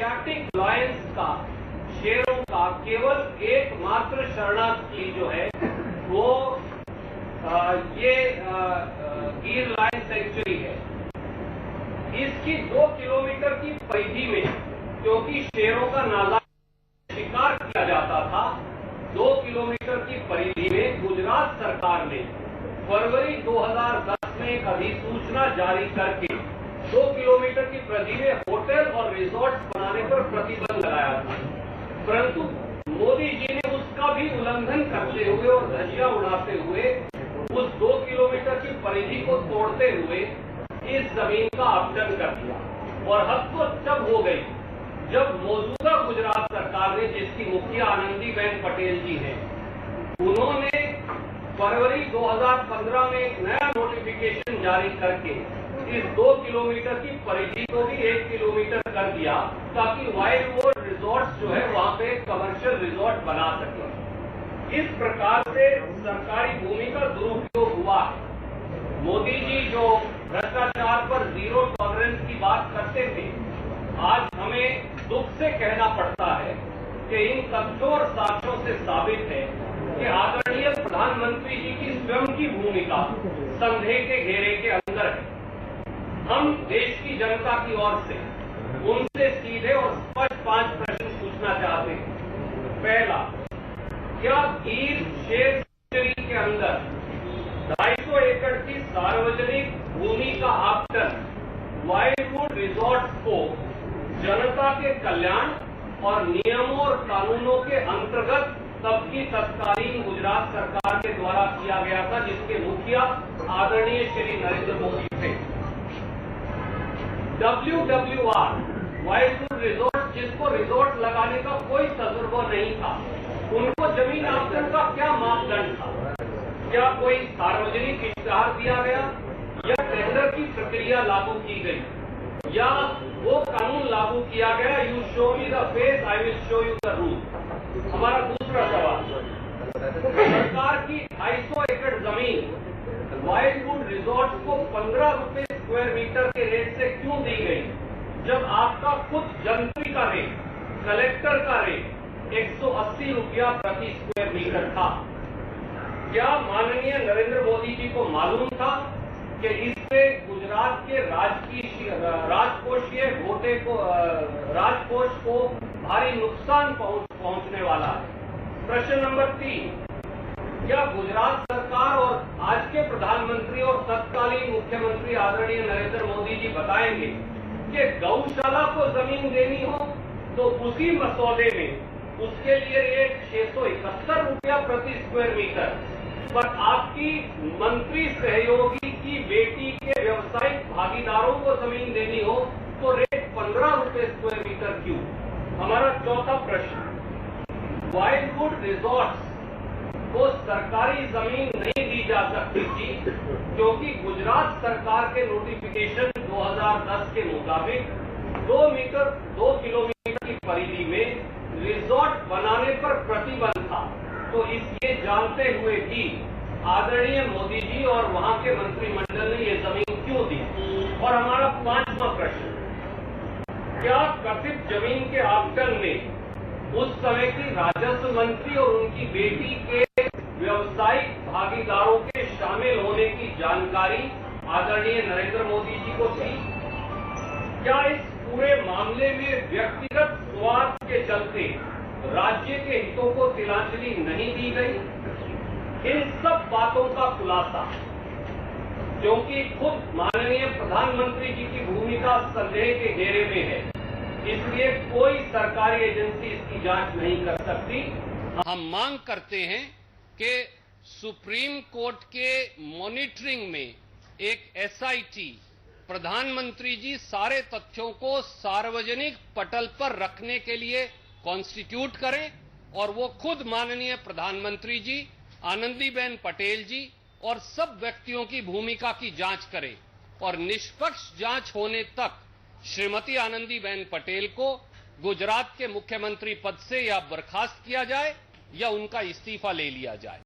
Asiatic Lions का, शेरों का केवल एकमात्र शरणार्थी जो है वो ये गिर लायन सेंचुरी है। इसकी 2 किलोमीटर की परिधि में, क्योंकि शेरों का नाजायज शिकार किया जाता था, 2 किलोमीटर की परिधि में गुजरात सरकार ने फरवरी 2010 में एक अधिसूचना जारी करके 2 किलोमीटर की परिधि में होटल और रिजॉर्ट बनाने पर प्रतिबंध लगाया था। परंतु मोदी जी ने उसका भी उल्लंघन करते हुए और धज्जियां उड़ाते हुए उस 2 किलोमीटर की परिधि को तोड़ते हुए इस जमीन का आवंटन कर दिया। और हद तो तब हो गई जब मौजूदा गुजरात सरकार ने, जिसकी मुखिया आनंदीबेन पटेल जी हैं, उन्होंने फरवरी 2015 में एक नया नोटिफिकेशन जारी करके इस 2 किलोमीटर की परिधि को भी 1 किलोमीटर कर दिया, ताकि वाइल्ड वोल्ड रिजॉर्ट जो है वहां पे कमर्शियल रिजॉर्ट बना सके। इस प्रकार से सरकारी भूमि का दुरुपयोग हुआ है। मोदी जी जो भ्रष्टाचार पर जीरो टॉलरेंस की बात करते थे, आज हमें दुख से कहना पड़ता है कि इन तथ्यों और साक्ष्यों से साबित है कि आदरणीय प्रधानमंत्री जी की स्वयं की भूमिका संदेह के घेरे के अंदर है। हम देश की जनता की ओर से उनसे सीधे और स्पष्ट 5 प्रश्न पूछना चाहते हैं। पहला, क्या गिर शेर सेंचुरी के अंदर 250 एकड़ की सार्वजनिक भूमि का आवंटन वाइल्डवुड रिजॉर्ट को जनता के कल्याण और नियमों और कानूनों के अंतर्गत तब की तत्कालीन गुजरात सरकार के द्वारा किया गया था, जिसके मुखिया आदरणीय श्री नरेंद्र मोदी थे। WWR वाइल्डवुड रिजॉर्ट, जिसको रिजॉर्ट लगाने का कोई तजुर्बा नहीं था, उनको जमीन आवंटन का क्या मापदंड था? क्या कोई सार्वजनिक इश्तिहार दिया गया, या टेंडर की प्रक्रिया लागू की गई, या वो कानून लागू किया गया, you show me the face I will show you the rule? हमारा दूसरा सवाल, सरकार की 250 एकड़ जमीन वाइल्डवुड रिजॉर्ट को 15 रुपए स्क्वायर मीटर के रेट से क्यों दी गई, जब आपका खुद जंत्री का रेट, कलेक्टर का रेट 180 रुपया प्रति स्क्वायर मीटर था? क्या माननीय नरेंद्र मोदी जी को मालूम था कि इससे गुजरात के राजकोषीय घोटे को, राजकोष को भारी नुकसान पहुंचने वाला है? प्रश्न नंबर 3, क्या गुजरात सरकार और आज के प्रधानमंत्री और तत्कालीन मुख्यमंत्री आदरणीय नरेंद्र मोदी जी बताएंगे कि गौशाला को जमीन देनी हो तो उसी मसौदे में उसके लिए रेट 671 रुपया प्रति स्क्वायर मीटर, पर आपकी मंत्री सहयोगी की बेटी के व्यवसायिक भागीदारों को जमीन देनी हो तो रेट 15 रुपए स्क्वायर मीटर क्यों? हमारा चौथा प्रश्न, वाइल्डवुड रिजॉर्ट्स को सरकारी जमीन नहीं दी जा सकती थी, क्योंकि गुजरात सरकार के नोटिफिकेशन 2010 के मुताबिक 2 किलोमीटर की परिधि में रिजॉर्ट बनाने पर प्रतिबंध था। तो इसलिए जानते हुए भी आदरणीय मोदी जी और वहां के मंत्रिमंडल ने ये जमीन क्यों दी? और हमारा 5वां प्रश्न, क्या कथित जमीन के आवंटन में उस समय की राजस्व मंत्री और उनकी बेटी के व्यवसायिक भागीदारों के शामिल होने की जानकारी आदरणीय नरेंद्र मोदी जी को थी? क्या इस पूरे मामले में व्यक्तिगत स्वार्थ के चलते राज्य के हितों को तिलांजलि नहीं दी गई? इन सब बातों का खुलासा, क्योंकि खुद माननीय प्रधानमंत्री जी की भूमिका संदेह के घेरे में है, इसलिए कोई सरकारी एजेंसी इसकी जांच नहीं कर सकती। हम मांग करते हैं कि सुप्रीम कोर्ट के मॉनिटरिंग में एक एसआईटी, प्रधानमंत्री जी सारे तथ्यों को सार्वजनिक पटल पर रखने के लिए कॉन्स्टिट्यूट करें और वो खुद माननीय प्रधानमंत्री जी, आनंदीबेन पटेल जी और सब व्यक्तियों की भूमिका की जांच करें और निष्पक्ष जांच होने तक श्रीमती आनंदीबेन पटेल को गुजरात के मुख्यमंत्री पद से या बर्खास्त किया जाए या उनका इस्तीफा ले लिया जाए।